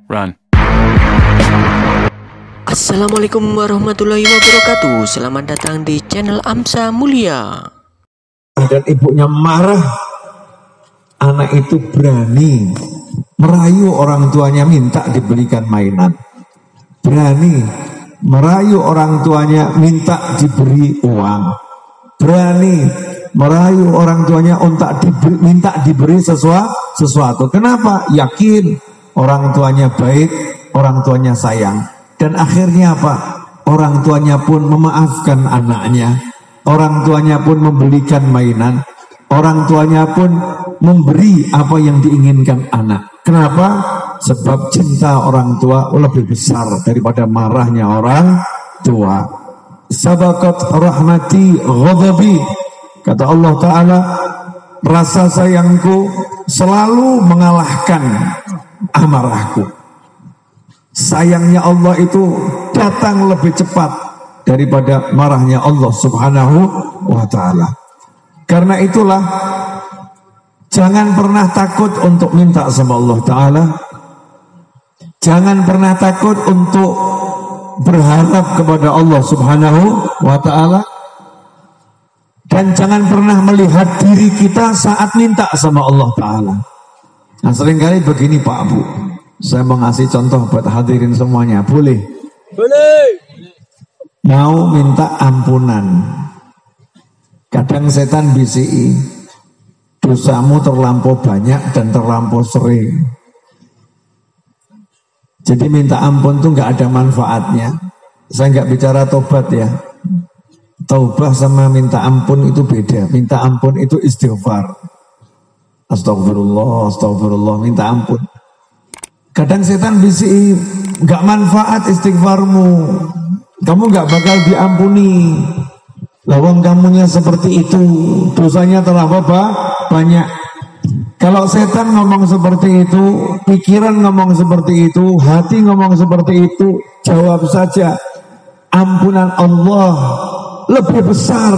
Run. Assalamualaikum warahmatullahi wabarakatuh. Selamat datang di channel Amsa Mulia. Dan ibunya marah. Anak itu berani merayu orang tuanya minta dibelikan mainan. Berani merayu orang tuanya minta diberi uang. Berani merayu orang tuanya minta diberi sesuatu. Kenapa? Yakin orang tuanya baik, orang tuanya sayang. Dan akhirnya apa? Orang tuanya pun memaafkan anaknya. Orang tuanya pun membelikan mainan. Orang tuanya pun memberi apa yang diinginkan anak. Kenapa? Sebab cinta orang tua lebih besar daripada marahnya orang tua. Sabaqat rahmati ghadabi. Kata Allah Ta'ala, rasa sayangku selalu mengalahkan amarahku. Sayangnya Allah itu datang lebih cepat daripada marahnya Allah Subhanahu wa Ta'ala. Karena itulah jangan pernah takut untuk minta sama Allah Ta'ala. Jangan pernah takut untuk berharap kepada Allah Subhanahu wa Ta'ala. Dan jangan pernah melihat diri kita saat minta sama Allah Ta'ala. Nah, seringkali begini Pak Bu, saya mau ngasih contoh buat hadirin semuanya. Boleh? Boleh. Mau minta ampunan. Kadang setan bisiki, dosamu terlampau banyak dan terlampau sering. Jadi minta ampun tuh nggak ada manfaatnya. Saya nggak bicara tobat ya. Taubah sama minta ampun itu beda. Minta ampun itu istighfar. Astagfirullah, astagfirullah, minta ampun. Kadang setan bisiki, nggak manfaat istighfarmu. Kamu nggak bakal diampuni. Lawang kamunya seperti itu, dosanya terlalu banyak. Kalau setan ngomong seperti itu, pikiran ngomong seperti itu, hati ngomong seperti itu, jawab saja, ampunan Allah lebih besar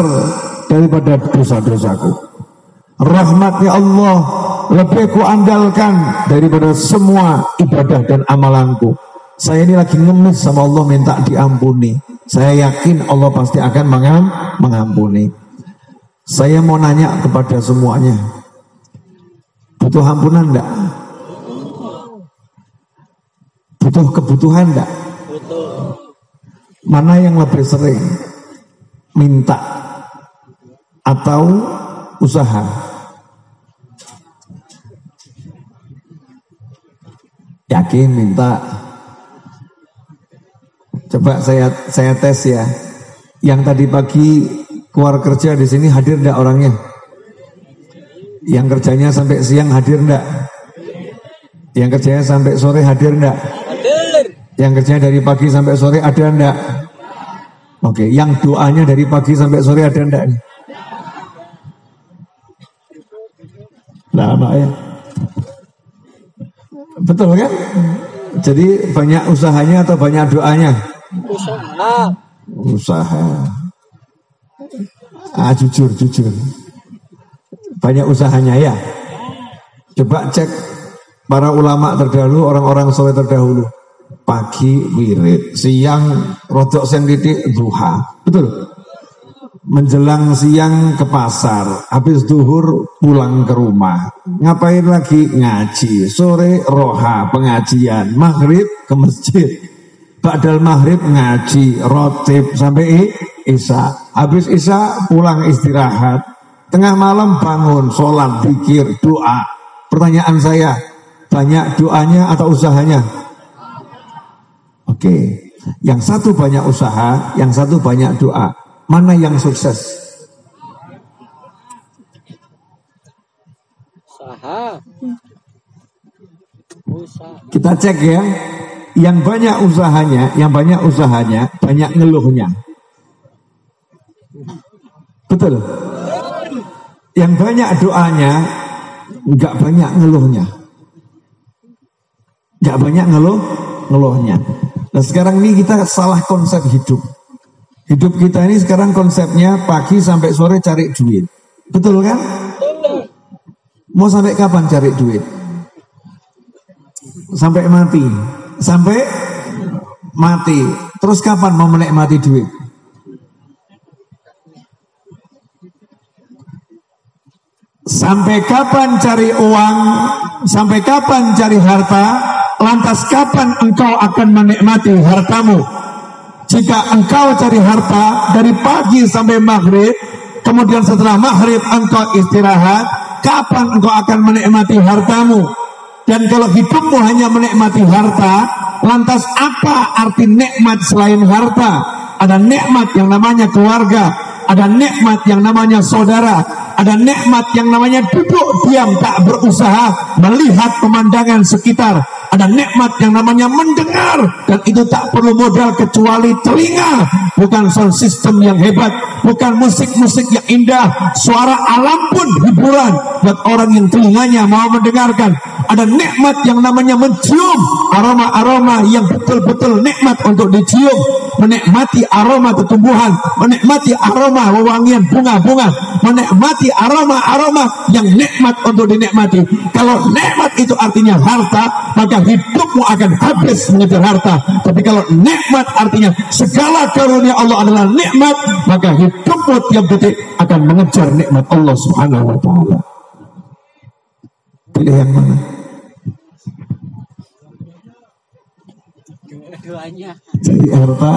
daripada dosa-dosaku. Rahmatnya Allah lebih kuandalkan daripada semua ibadah dan amalanku. Saya ini lagi ngemis sama Allah minta diampuni. Saya yakin Allah pasti akan mengampuni. Saya mau nanya kepada semuanya, butuh ampunan enggak? Butuh kebutuhan enggak? Mana yang lebih sering? Minta atau usaha? Yakin minta? Coba saya tes ya. Yang tadi pagi keluar kerja di sini hadir enggak orangnya? Yang kerjanya sampai siang hadir enggak? Yang kerjanya sampai sore hadir enggak? Hadir. Yang kerjanya dari pagi sampai sore ada enggak? Oke, yang doanya dari pagi sampai sore ada enggak? Lama ya. Betul kan? Jadi banyak usahanya atau banyak doanya? Usaha. Jujur. Banyak usahanya ya. Coba cek para ulama terdahulu, orang-orang soleh terdahulu. Pagi wirid, siang rodok sing titik duha. Betul? Menjelang siang ke pasar, habis duhur pulang ke rumah. Ngapain lagi? Ngaji. Sore roha, pengajian. Maghrib ke masjid. Ba'dal maghrib ngaji, rotib sampai isya. Habis isya pulang istirahat. Tengah malam bangun, sholat, zikir, doa. Pertanyaan saya, banyak doanya atau usahanya? Oke. Yang satu banyak usaha, yang satu banyak doa. Mana yang sukses? Usaha. Kita cek ya. Yang banyak usahanya, banyak ngeluhnya. Betul? Yang banyak doanya, enggak banyak ngeluhnya. Enggak banyak ngeluhnya. Nah sekarang ini kita salah konsep hidup. Hidup kita ini sekarang konsepnya pagi sampai sore cari duit. Betul kan? Mau sampai kapan cari duit? Sampai mati. sampai mati. Terus kapan mau menikmati duit? Sampai kapan cari uang? Sampai kapan cari harta? Lantas kapan engkau akan menikmati hartamu? Jika engkau cari harta dari pagi sampai maghrib, kemudian setelah maghrib engkau istirahat, kapan engkau akan menikmati hartamu? Dan kalau hidupmu hanya menikmati harta, lantas apa arti nikmat selain harta? Ada nikmat yang namanya keluarga, ada nikmat yang namanya saudara, ada nikmat yang namanya duduk diam tak berusaha melihat pemandangan sekitar, ada nikmat yang namanya mendengar, dan itu tak perlu modal kecuali telinga, bukan sound system yang hebat, bukan musik-musik yang indah, suara alam pun hiburan buat orang yang telinganya mau mendengarkan. Ada nikmat yang namanya mencium aroma-aroma yang betul-betul nikmat untuk dicium, menikmati aroma tumbuhan, menikmati aroma wewangian bunga-bunga, menikmati aroma-aroma yang nikmat untuk dinikmati. Kalau nikmat itu artinya harta, maka hidupmu akan habis mengejar harta. Tapi kalau nikmat artinya segala karunia Allah adalah nikmat, maka hidupmu tiap detik akan mengejar nikmat Allah Subhanahu wa ta'ala. Pilih yang mana? Dua-duanya. Cari harta,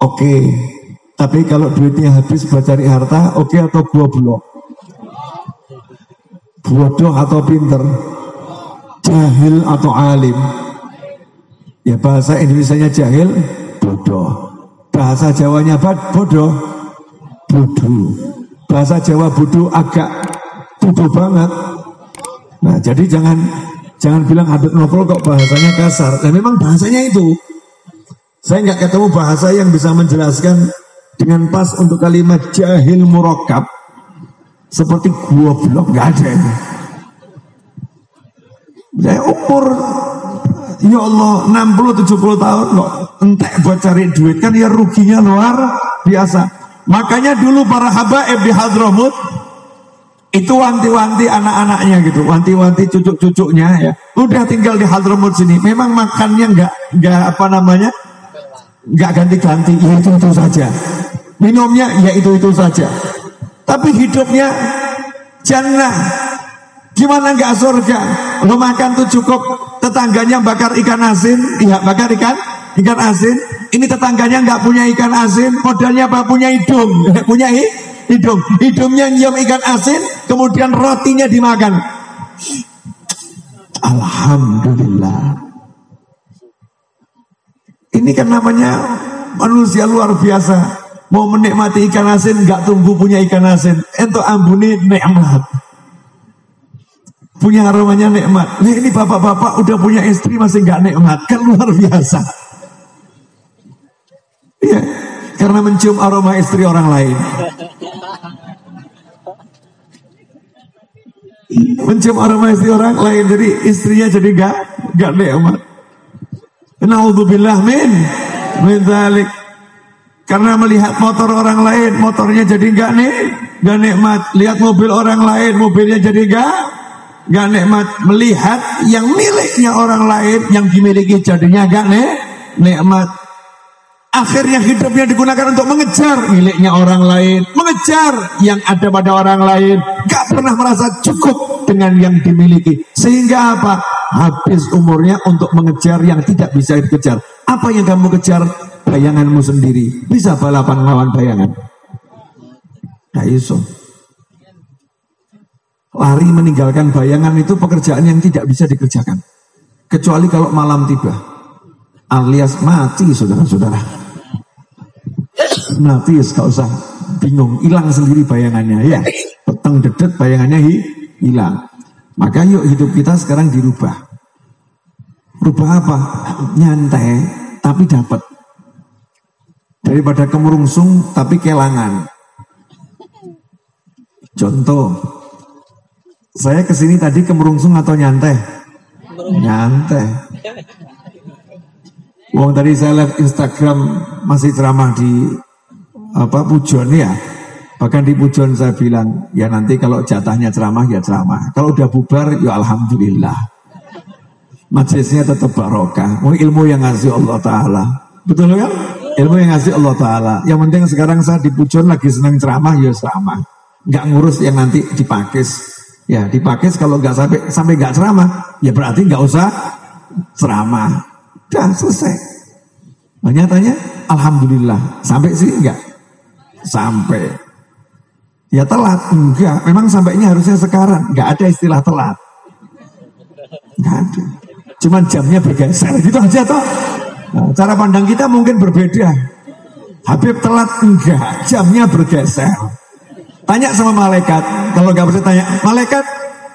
oke. Tapi kalau duitnya habis buat cari harta, oke atau goblok? Bodoh atau pinter? Jahil atau alim? Ya bahasa Indonesianya jahil, bodoh. Bahasa Jawanya bodoh, bodoh. Bahasa Jawa bodoh agak bodoh banget. Nah jadi jangan bilang Habib Novel kok bahasanya kasar. Dan memang bahasanya itu. Saya nggak ketemu bahasa yang bisa menjelaskan dengan pas untuk kalimat jahil murakkab seperti goblok, nggak ada ini. Saya umur ya Allah 60-70 tahun kok entek buat cari duit, kan ya ruginya luar biasa. Makanya dulu para habaib di Hadramut itu wanti-wanti anak-anaknya gitu, wanti-wanti cucuk-cucuknya ya. Udah tinggal di Hadramut sini. Memang makannya nggak apa namanya, nggak ganti-ganti, ya itu saja. Minumnya ya itu saja. Tapi hidupnya jannah. Gimana nggak surga? Lo makan tuh cukup, tetangganya bakar ikan asin, iya bakar ikan asin. Ini tetangganya nggak punya ikan asin, modalnya apa? Punya hidung, punya hidung. Hidungnya nyium ikan asin, kemudian rotinya dimakan. Alhamdulillah. Ini kan namanya manusia luar biasa. Mau menikmati ikan asin, nggak tunggu punya ikan asin. Ento ambuni nikmat. Punya aromanya nikmat. Nah, ini bapak-bapak udah punya istri masih nggak nikmat, kan luar biasa. Iya, karena mencium aroma istri orang lain. Mencium aroma istri orang lain, jadi istrinya jadi nggak nikmat. Naudzubillah min dzalik. Karena melihat motor orang lain, motornya jadi nggak nikmat. Lihat mobil orang lain, mobilnya jadi nggak nikmat. Melihat yang miliknya orang lain, yang dimiliki jadinya nggak nikmat. Akhirnya hidupnya digunakan untuk mengejar miliknya orang lain, mengejar yang ada pada orang lain, gak pernah merasa cukup dengan yang dimiliki. Sehingga apa? Habis umurnya untuk mengejar yang tidak bisa dikejar. Apa yang kamu kejar? Bayanganmu sendiri. Bisa balapan melawan bayangan? Nah iso. Lari meninggalkan bayangan itu pekerjaan yang tidak bisa dikerjakan. Kecuali kalau malam tiba. Alias mati saudara-saudara. Mati ya gak usah bingung, hilang sendiri bayangannya ya. Peteng dedet bayangannya hilang. Maka yuk hidup kita sekarang dirubah. Rubah apa? Nyantai tapi dapat. Daripada kemerungsung tapi kelangan. Contoh, saya kesini tadi kemerungsung atau nyantai? Nyantai. Wong tadi saya live Instagram masih ceramah di Pujon ya. Bahkan di Pujon saya bilang, ya nanti kalau jatahnya ceramah ya ceramah. Kalau udah bubar ya alhamdulillah. majelisnya tetap barokah. Ilmu yang ngasih Allah Ta'ala. Betul kan? Ilmu yang ngasih Allah Ta'ala. Yang penting sekarang saya di Pujon lagi senang ceramah, ya ceramah. Nggak ngurus yang nanti dipakis. Ya dipakis kalau nggak sampai nggak ceramah, ya berarti nggak usah ceramah. Udah selesai. Nyatanya alhamdulillah. Sampai sini enggak? Sampai. Ya telat? Enggak. Memang sampainya harusnya sekarang. Enggak ada istilah telat. Enggak ada. Cuman jamnya bergeser. Gitu aja toh. Nah, cara pandang kita mungkin berbeda. Habib telat? Enggak. Jamnya bergeser. Tanya sama malaikat. Kalau nggak percaya tanya, malaikat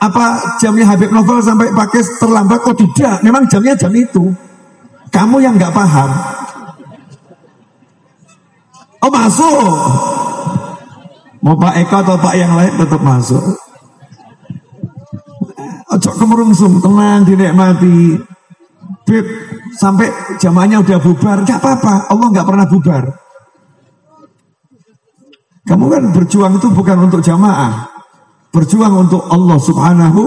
apa jamnya Habib Novel sampai pakai terlambat? Oh tidak, memang jamnya jam itu. Kamu yang nggak paham. Oh masuk. Mau Pak Eko atau Pak yang lain tetap masuk. Ojo kemerungsung, tenang, dinikmati. Bib, sampai jamaahnya udah bubar, nggak apa-apa. Allah nggak pernah bubar. Kamu kan berjuang itu bukan untuk jamaah, berjuang untuk Allah Subhanahu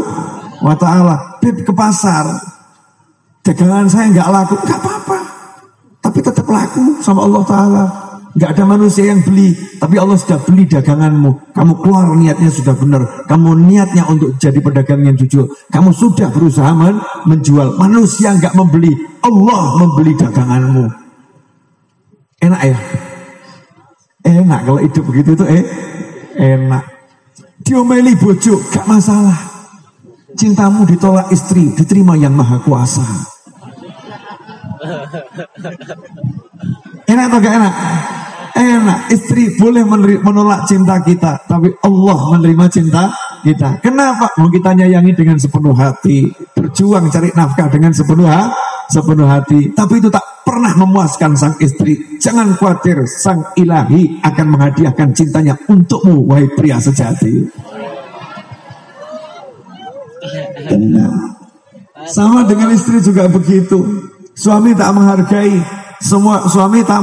wa Ta'ala. Bib ke pasar, dagangan saya nggak laku, nggak apa-apa, tapi tetap laku sama Allah Ta'ala. Nggak ada manusia yang beli, tapi Allah sudah beli daganganmu. Kamu keluar niatnya sudah benar, kamu niatnya untuk jadi pedagang yang jujur. Kamu sudah berusaha menjual, manusia nggak membeli, Allah membeli daganganmu. Enak ya? Enak kalau hidup begitu itu enak. Diomeli bojo gak masalah. Cintamu ditolak istri, diterima yang maha kuasa. Enak atau gak enak? Enak. Istri boleh menolak cinta kita, tapi Allah menerima cinta kita. Kenapa? Mau kita nyayangi dengan sepenuh hati, berjuang cari nafkah dengan sepenuh hati, tapi itu tak pernah memuaskan sang istri. Jangan khawatir, sang ilahi akan menghadiahkan cintanya untukmu, wahai pria sejati. Tenang. Sama dengan istri juga begitu. Suami tak menghargai, suami tak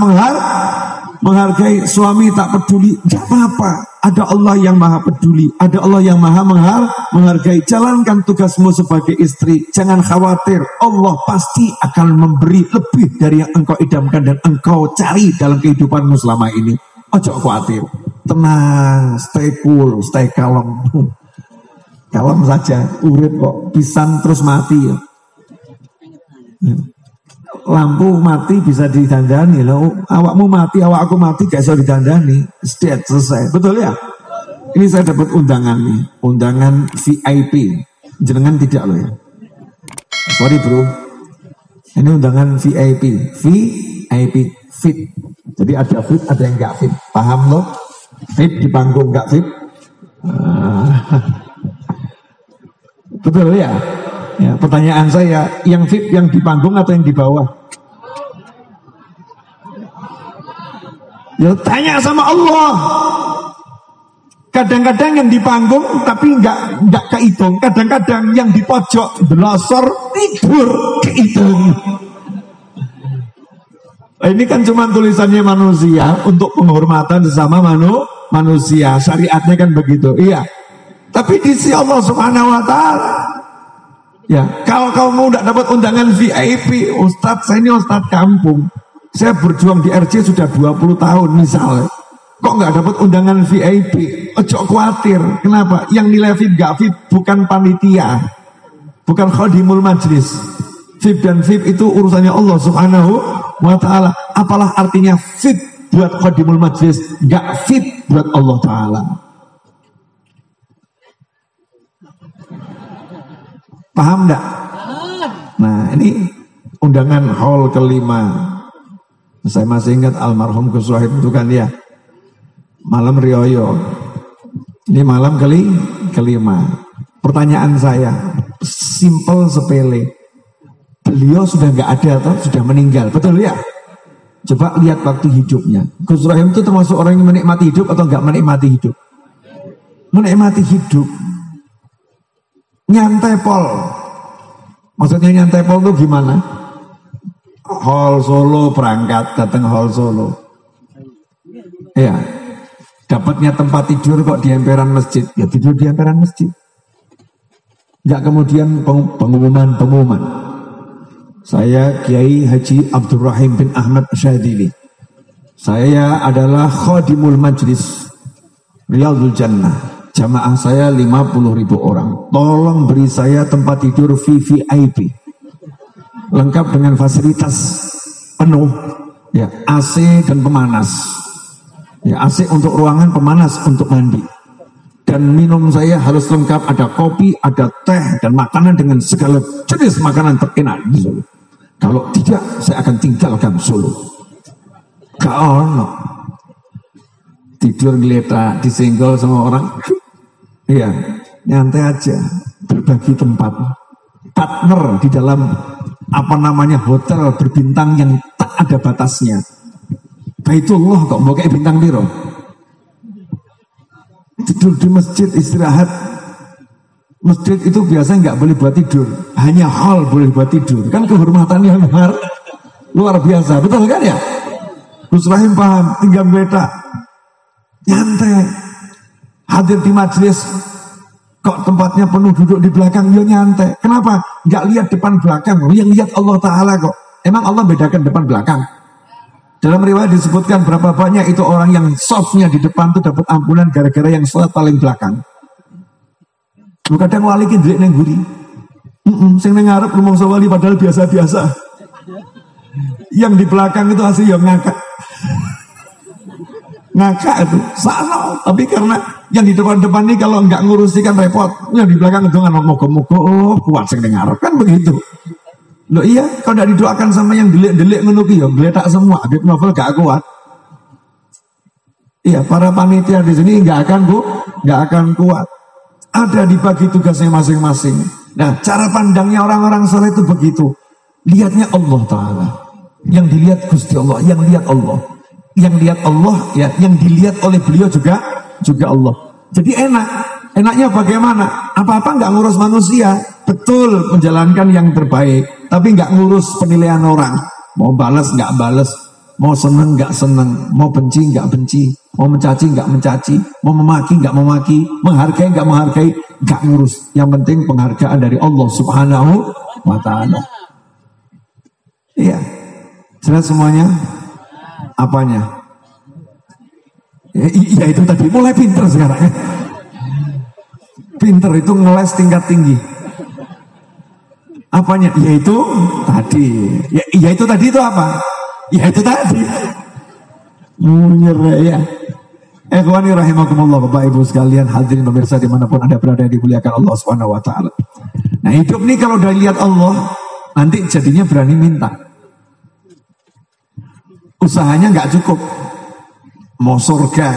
menghargai, suami tak peduli, gak apa-apa. Ada Allah yang maha peduli, ada Allah yang maha menghargai. Jalankan tugasmu sebagai istri, jangan khawatir. Allah pasti akan memberi lebih dari yang engkau idamkan dan engkau cari dalam kehidupanmu selama ini. Ojo khawatir, tenang, stay cool, stay kalem. Kalem saja, urip kok, pisan terus mati ya. Lampu mati bisa didandani loh. Awakmu mati, awakku mati gak bisa didandani. Setiap selesai. Betul ya? Ini saya dapat undangan nih, undangan VIP. Jenengan tidak loh ya. Sorry bro. Ini undangan VIP. VIP fit. Jadi ada fit, ada yang gak fit. Paham loh? Fit di panggung, gak fit. Betul ya? Ya, pertanyaan saya, yang fit yang di panggung atau yang di bawah? Ya tanya sama Allah. Kadang-kadang yang di panggung tapi nggak kehitung. Kadang-kadang yang di pojok belosor tidur kehitung. Nah, ini kan cuma tulisannya manusia untuk penghormatan sesama manusia. Syariatnya kan begitu. Iya. Tapi di sisi Allah Subhanahu wa Ta'ala. Ya, kalau kamu udah dapat undangan VIP, Ustadz, saya ini Ustadz kampung. Saya berjuang di RC sudah 20 tahun misalnya. Kok nggak dapat undangan VIP? Ojo khawatir. Kenapa? Yang nilai VIP gak VIP bukan panitia, bukan khadimul majlis. VIP dan VIP itu urusannya Allah Subhanahu wa Ta'ala. Apalah artinya VIP buat khadimul majlis, gak VIP buat Allah Ta'ala. Paham enggak? Nah ini undangan hall kelima. Saya masih ingat almarhum Gus Wahid itu kan ya, malam Rioyo. Ini malam kelima. Pertanyaan saya simple sepele. Beliau sudah nggak ada atau sudah meninggal, betul ya? Coba lihat waktu hidupnya. Gus Rahim itu termasuk orang yang menikmati hidup atau nggak menikmati hidup? Menikmati hidup. Nyantai pol. Maksudnya nyantai pol itu gimana? Hall Solo berangkat, datang Hall Solo. Iya. Dapatnya tempat tidur kok di emperan masjid. Ya tidur di emperan masjid. Enggak kemudian pengumuman. Saya Kiai Haji Abdurrahim bin Ahmad Syadili. Saya adalah khadimul majlis Riyadhul Jannah. Jamaah saya 50.000 orang. Tolong beri saya tempat tidur VVIP. Lengkap dengan fasilitas penuh. Ya, AC dan pemanas. Ya, AC untuk ruangan, pemanas untuk mandi. Dan minum saya harus lengkap, ada kopi, ada teh, dan makanan dengan segala jenis makanan terenak di Solo. Kalau tidak, saya akan tinggalkan Solo. Gak ono. Tidur geletak, disenggol sama orang. Iya, nyantai aja. Berbagi tempat. Partner di dalam hotel berbintang yang tak ada batasnya. Baitullah kok mau kayak bintang biru. Tidur di masjid, istirahat. Masjid itu biasanya nggak boleh buat tidur, hanya hall boleh buat tidur. Kan kehormatannya luar biasa, betul kan ya? Gus Rahim paham, tinggal geletak, nyantai. Hadir di majelis, kok tempatnya penuh duduk di belakang, ya nyantai. Kenapa? Nggak lihat depan belakang, yang lihat Allah Ta'ala kok. Emang Allah bedakan depan belakang? Dalam riwayat disebutkan berapa banyak itu orang yang softnya di depan itu dapat ampunan gara-gara yang sholat paling belakang. Lu kadang wali ki ndelik ning nguri. Sing ning ngarep rumangsa wali padahal biasa-biasa. Yang di belakang itu asli yang ngakak. Ngakak itu salah, tapi karena yang di depan-depan ini kalau enggak ngurusi kan repot. Yang di belakang itu kan moga-moga kuat sing ning ngarep kan begitu. Loh iya, kalau enggak didoakan sama yang delik-delik ngono ki ya gletak semua. Habib Novel gak kuat. Iya, para panitia di sini enggak akan kuat. Ada dibagi tugasnya masing-masing. Nah, cara pandangnya orang-orang saleh itu begitu. Lihatnya Allah Ta'ala. Yang dilihat Gusti Allah, yang lihat Allah. Yang lihat Allah, ya, yang dilihat oleh beliau juga Allah. Jadi enak. Enaknya bagaimana? Apa-apa nggak ngurus manusia. Betul, menjalankan yang terbaik. Tapi nggak ngurus penilaian orang. Mau balas nggak balas. Mau seneng nggak seneng, mau benci nggak benci, mau mencaci nggak mencaci, mau memaki nggak memaki, menghargai nggak menghargai, nggak ngurus. Yang penting penghargaan dari Allah Subhanahu wa Ta'ala. Iya, jelas semuanya. Apanya? Ya itu tadi mulai pinter sekarang. Pinter itu ngeles tingkat tinggi. Apanya? Yaitu tadi. Ya itu tadi itu apa? Ya itu tadi. Menyerah ya. Ikhwani rahimakumullah, Bapak Ibu sekalian, hadirin pemirsa dimanapun Anda berada, dimuliakan Allah Subhanahu wa Ta'ala. Nah, hidup ini kalau udah lihat Allah, nanti jadinya berani minta. Usahanya nggak cukup. Mau surga,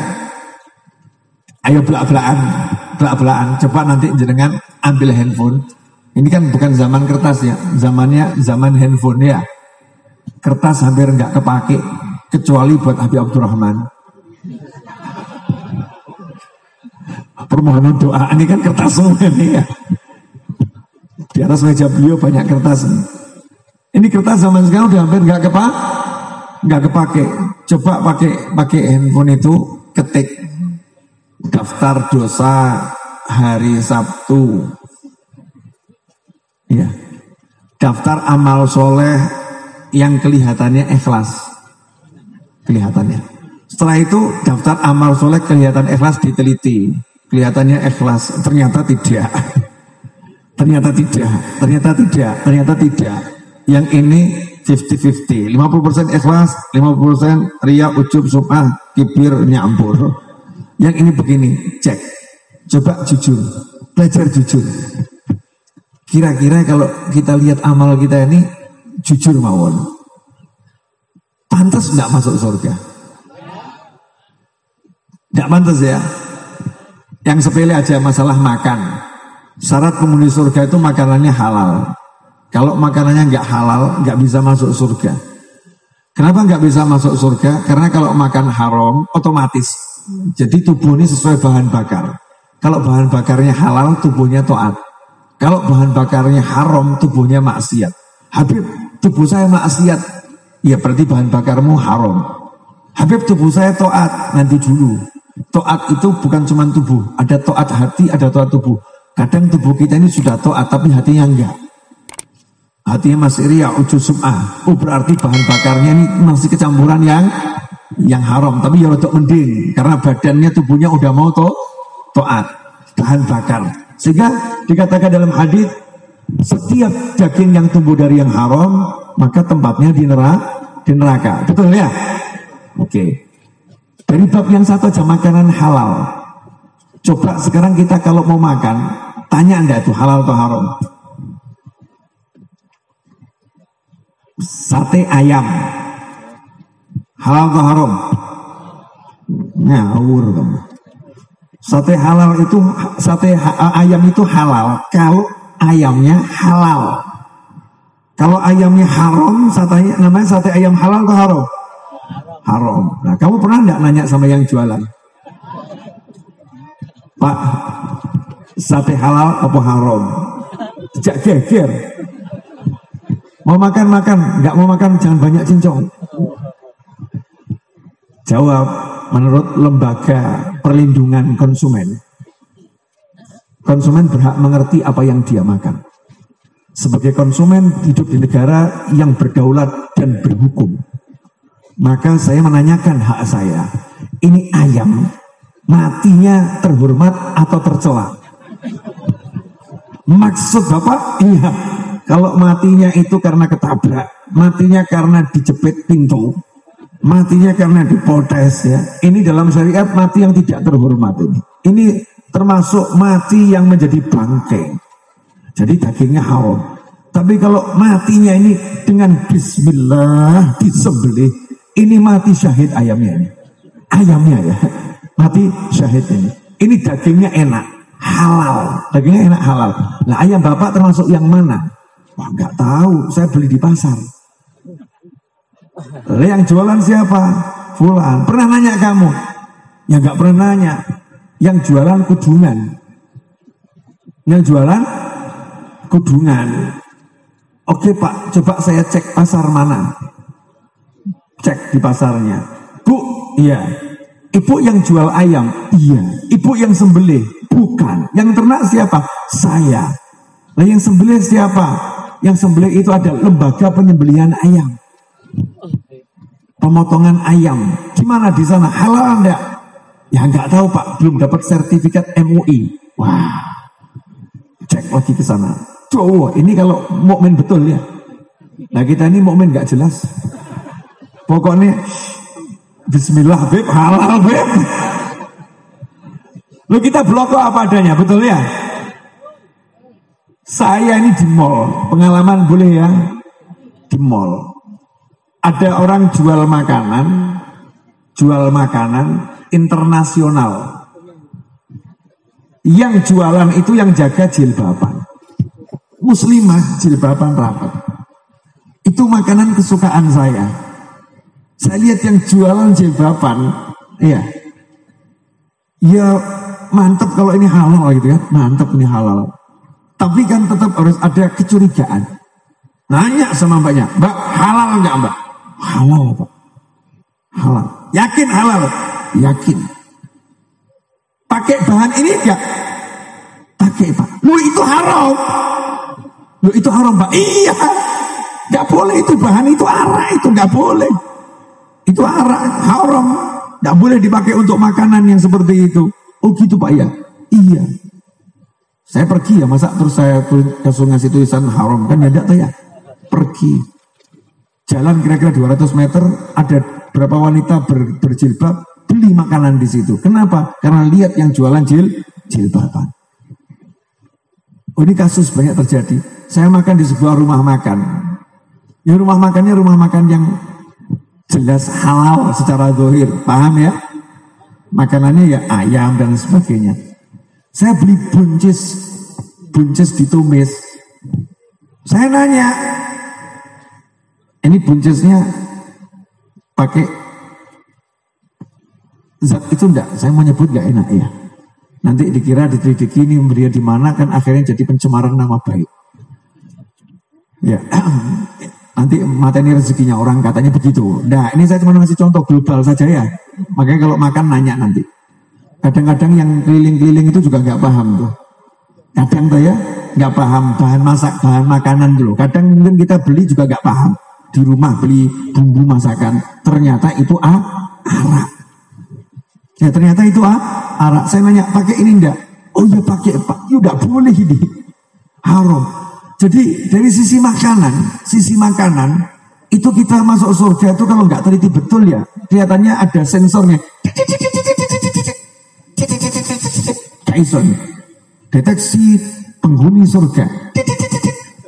ayo belak-belakan. Coba nanti jenengan ambil handphone. Ini kan bukan zaman kertas ya, zaman handphone ya. Kertas hampir nggak kepake kecuali buat Habib Abdurrahman. Permohonan doa ini kan kertas semua ini ya. Di atas meja beliau banyak kertas. Ini kertas zaman sekarang udah hampir nggak kepake. Coba pakai handphone itu, ketik daftar dosa hari Sabtu. Ya. Daftar amal soleh yang kelihatannya ikhlas. Kelihatannya. Setelah itu daftar amal soleh kelihatan ikhlas, diteliti. Kelihatannya ikhlas, ternyata tidak. Ternyata tidak. Yang ini 50-50. 50% ikhlas, 50% riya, ujub, sum'ah, kibir, nyambur. Yang ini begini, cek. Coba jujur. Belajar jujur. Kira-kira kalau kita lihat amal kita ini jujur mawon, pantas nggak masuk surga? Nggak pantas ya. Yang sepele aja masalah makan. Syarat penghuni surga itu makanannya halal. Kalau makanannya nggak halal, nggak bisa masuk surga. Kenapa nggak bisa masuk surga? Karena kalau makan haram, otomatis. Jadi tubuh ini sesuai bahan bakar. Kalau bahan bakarnya halal, tubuhnya taat. Kalau bahan bakarnya haram, tubuhnya maksiat. Habib, tubuh saya maksiat. Ya berarti bahan bakarmu haram. Habib, tubuh saya taat. Nanti dulu. Taat itu bukan cuma tubuh. Ada taat hati, ada taat tubuh. Kadang tubuh kita ini sudah taat, tapi hatinya enggak. hatinya masih riya, ujub sum'ah. Oh berarti bahan bakarnya ini masih kecampuran yang haram, tapi ya rodok mending karena badannya, tubuhnya udah mau taat bahan bakar. Sehingga dikatakan dalam hadis, setiap daging yang tumbuh dari yang haram maka tempatnya di neraka. Betul ya? Oke. Dari bab yang satu aja, makanan halal. Coba sekarang kita kalau mau makan, tanya anda itu halal atau haram? Sate ayam halal atau haram? Ngawur kamu. Sate ayam itu halal kalau ayamnya halal. Kalau ayamnya haram, namanya sate ayam halal atau haram? Haram. Nah, kamu pernah nggak nanya sama yang jualan, Pak, sate halal apa haram? Sejak geger. Mau makan, nggak mau makan jangan banyak cincong. Jawab, menurut Lembaga Perlindungan Konsumen berhak mengerti apa yang dia makan. Sebagai konsumen hidup di negara yang berdaulat dan berhukum, maka saya menanyakan hak saya. Ini ayam matinya terhormat atau tercela? Maksud Bapak? Iya. Kalau matinya itu karena ketabrak, matinya karena dijepit pintu, matinya karena dipotes, ya. Ini dalam syariat mati yang tidak terhormat ini. Ini termasuk mati yang menjadi bangkai. Jadi dagingnya haram. Tapi kalau matinya ini dengan bismillah disembelih, ini mati syahid ayamnya ini. Ayamnya ya, mati syahid ini. Ini dagingnya enak, halal. Dagingnya enak halal. Nah, ayam Bapak termasuk yang mana? Wah, nggak tahu, saya beli di pasar. Yang jualan siapa? Fulan. Pernah nanya kamu? Ya nggak pernah nanya. Yang jualan kudungan. Yang jualan kudungan. Oke Pak, coba saya cek pasar mana. Cek di pasarnya. Bu, iya. Ibu yang jual ayam? Iya. Ibu yang sembelih? Bukan. Yang ternak siapa? Saya. Nah, yang sembelih siapa? Yang sembelih itu ada lembaga penyembelihan ayam, pemotongan ayam. Gimana di sana? Halal enggak? Ya enggak tahu Pak, belum dapat sertifikat MUI. Wah, cek lagi ke sana. Coba ini kalau mukmin betul ya. Nah kita ini mukmin enggak jelas. Pokoknya bismillah beb, halal beb. Lo kita blok apa adanya, betul ya? Saya ini di mall, pengalaman boleh ya? Di mall ada orang jual makanan internasional. Yang jualan itu yang jaga jilbaban, muslimah jilbaban rapat. Itu makanan kesukaan saya. Saya lihat yang jualan jilbaban, ya mantep kalau ini halal gitu ya, mantep ini halal. Tapi kan tetap harus ada kecurigaan. Nanya sama mbaknya, Mbak halal nggak Mbak? Halal Pak. Halal. Yakin halal? Yakin. Pakai bahan ini enggak? Pakai Pak. Lu itu haram. Lu itu haram Pak. Iya. Nggak boleh itu bahan itu arak itu nggak boleh. Itu arak haram. Nggak boleh dipakai untuk makanan yang seperti itu. Oh gitu Pak ya? Iya. Saya pergi ya, masa terus saya ngasih tulisan haram kan ya enggak ya. Pergi. Jalan kira-kira 200 meter, ada berapa wanita berjilbab, beli makanan di situ. Kenapa? Karena lihat yang jualan jilbaban. Oh, ini kasus banyak terjadi. Saya makan di sebuah rumah makan. Ya rumah makannya rumah makan yang jelas halal secara zahir, paham ya? Makanannya ya ayam dan sebagainya. Saya beli buncis ditumis. Saya nanya, ini buncisnya pakai zat itu enggak? Saya mau nyebut enggak enak ya. Nanti dikira ditelidiki ini dia di mana, kan akhirnya jadi pencemaran nama baik. Ya, nanti mateni rezekinya orang katanya begitu. Nah, ini saya cuma ngasih contoh global saja ya. Makanya kalau makan nanya nanti. Kadang-kadang yang keliling-keliling itu juga nggak paham tuh. Kadang tuh ya nggak paham bahan makanan dulu. Kadang mungkin kita beli juga nggak paham. Di rumah beli bumbu masakan, ternyata itu arak. Ya ternyata itu arak. Saya nanya pakai ini enggak? Oh ya pakai pak. Ya udah boleh ini. Haram. Jadi dari sisi makanan itu kita masuk surga itu kalau nggak teliti betul ya, kelihatannya ada sensornya. Kaison. Deteksi penghuni surga.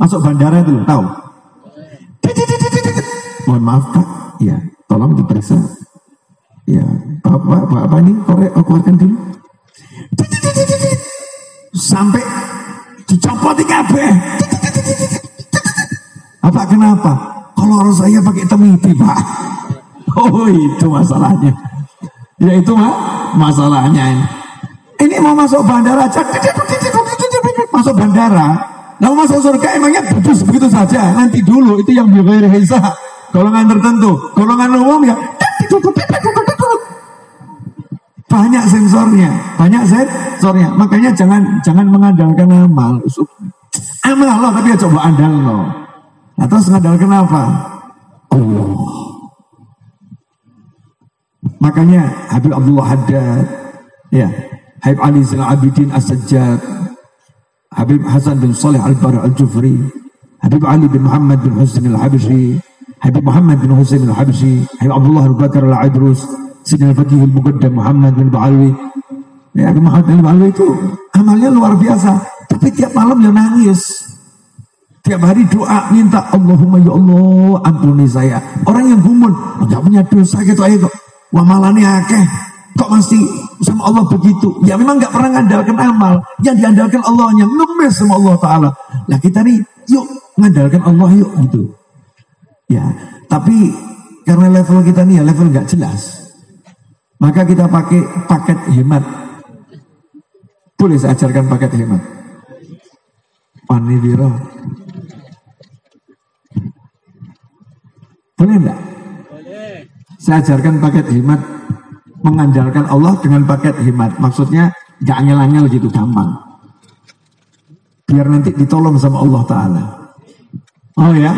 Masuk bandara itu tahu. Mohon maaf Pak, ya tolong diperiksa. Ya, Bapak ini keluarkan dulu. Sampai dicopot di kabeh. Apa kenapa? Kalau orang saya pakai temiti Pak. Oh itu masalahnya. Ya itu masalahnya ini. Ini mau masuk bandara aja. Masuk bandara. Nah masuk surga emangnya begitu saja. Nanti dulu itu yang bighairi hisab. Golongan tertentu. Golongan umum ya. Banyak sensornya. Makanya jangan mengandalkan amal. Amal Allah tapi ya coba andal lo. Nah, terus mengandalkan apa? Allah. Makanya Habib Abdullah Haddad, ya, Habib Ali Zainal Abidin As-Sajjad, Habib Hasan bin Saleh Al-Bar Al-Jufri, Habib Ali bin Muhammad bin Husain Al-Habsyi, Habib Muhammad bin Husain Al-Habsyi, Habib Abdullah Al-Bakar Al-Idrus, Sayyidina Al-Faqih Al-Muqaddam Muhammad bin Ba'alwi. Ya, Habib Muhammad bin Ba'alwi itu amalnya luar biasa, tapi tiap malam dia nangis. Tiap hari doa minta Allahumma ya Allah ampuni saya. Orang yang gumun nggak punya dosa gitu aja kok. Wah malahnya akeh. Kok masih sama Allah begitu? Ya memang nggak pernah ngandalkan amal. Yang diandalkan Allahnya ngemes sama Allah Taala. Lah kita nih yuk ngandalkan Allah yuk gitu. Ya tapi karena level kita nih ya level nggak jelas. Maka kita pakai paket hemat. Boleh saya ajarkan paket hemat? Panidiro. Boleh enggak? Boleh. Saya ajarkan paket hemat, mengandalkan Allah dengan paket hemat. Maksudnya gak angel-angel gitu, gampang. Biar nanti ditolong sama Allah Ta'ala. Oh ya?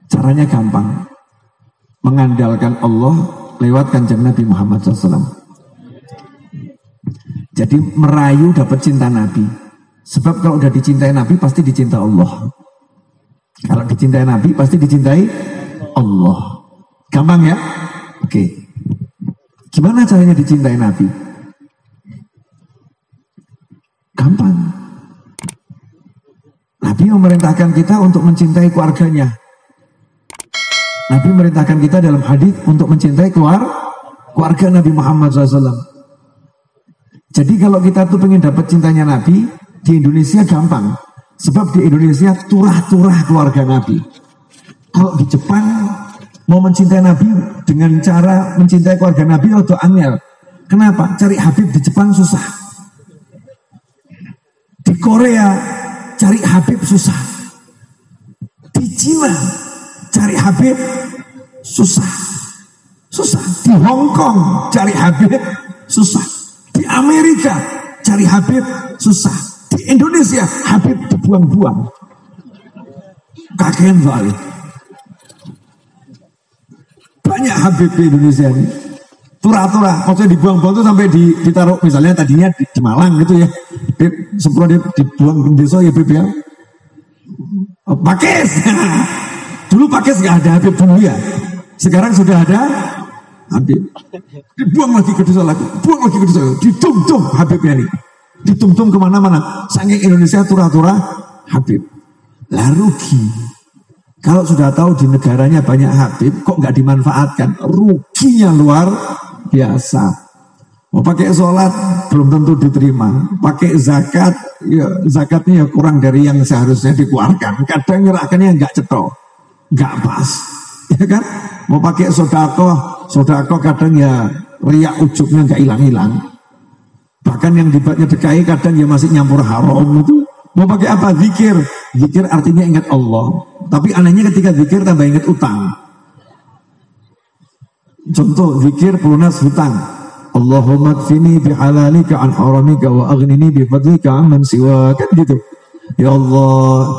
Caranya gampang. Mengandalkan Allah lewat kanjeng Nabi Muhammad SAW. Jadi merayu dapat cinta Nabi. Sebab kalau udah dicintai Nabi pasti dicinta Allah. Kalau dicintai Nabi pasti dicintai Allah. Gampang ya? Oke. Gimana caranya dicintai Nabi? Gampang. Nabi memerintahkan kita untuk mencintai keluarganya. Nabi memerintahkan kita dalam hadis untuk mencintai keluarga Nabi Muhammad SAW. Jadi kalau kita tuh pengen dapat cintanya Nabi, di Indonesia gampang. Sebab di Indonesia turah-turah keluarga Nabi. Kalau di Jepang mau mencintai Nabi dengan cara mencintai keluarga Nabi atau angel. Kenapa? Cari Habib di Jepang susah. Di Korea cari Habib susah. Di Cina cari Habib susah. Di Hong Kong cari Habib susah. Di Amerika cari Habib susah. Di Indonesia Habib dibuang-buang. Kakean soalnya. Banyak Habib di Indonesia ini. Turah-turah, maksudnya dibuang-buang itu sampai ditaruh misalnya tadinya di Malang gitu ya. Sebelum dibuang ke desa ya Habib ya. Pakis. Dulu Pakis nggak ada Habib dulu ya. Sekarang sudah ada Habib. Dibuang lagi ke desa lagi. Buang lagi ke desa. Ditum-tum Habibnya nih. Ditum-tum kemana-mana. Saking Indonesia turah-turah Habib. Lah rugi. Kalau sudah tahu di negaranya banyak Habib, kok nggak dimanfaatkan? Ruginya luar biasa. Mau pakai sholat belum tentu diterima. Pakai zakat, ya zakatnya ya kurang dari yang seharusnya dikeluarkan. Kadang nyerahkannya nggak cetok, nggak pas, ya kan? Mau pakai sodako kadang ya riak ujubnya nggak hilang-hilang. Bahkan yang didekai kadang ya masih nyampur haram itu. Mau pakai apa? Zikir. Zikir artinya ingat Allah. Tapi anehnya ketika zikir tambah ingat utang. Contoh, zikir pelunas hutang. Allahumma kfini bihalalika an haramika wa aghnini bifadlika amman siwa. Kan gitu. Ya Allah,